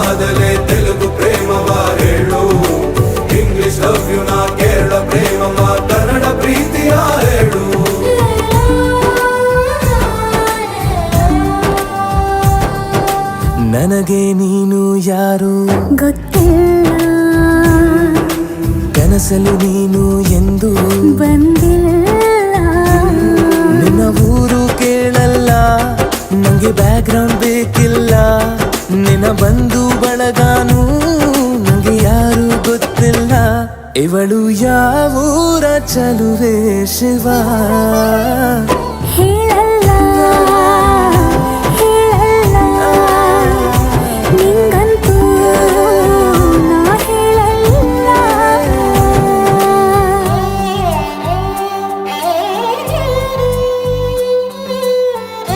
ಆದಲೆ ತೆಲುಗು ಪ್ರೇಮವ ಹೇಳು, English love you ನಾ ಕೇರಳ ಪ್ರೇಮವ ಕನ್ನಡ ಪ್ರೀತಿಯ ಹೇಳು. ನನಗೆ ನೀನು ಯಾರು ಗೊತ್ತಿಲ್ಲ, ಕನಸಲು ನೀನು ಎಂದು ಬಂದಿಲ್ಲ. ನಿನ್ನ ಊರು ಕೇಳಲ್ಲ, ನಂಗೆ ಬ್ಯಾಕ್ ಗ್ರೌಂಡ್ ಬೇಕಿಲ್ಲ. ನಿನ್ನ ಬಂಧು ಬಳಗಾನು ನಂಗೆ ಯಾರು ಗೊತ್ತಿಲ್ಲ. ಇವಳು ಯಾವೂರ ಚಲುವೆ ಶಿವ ಹೇಳ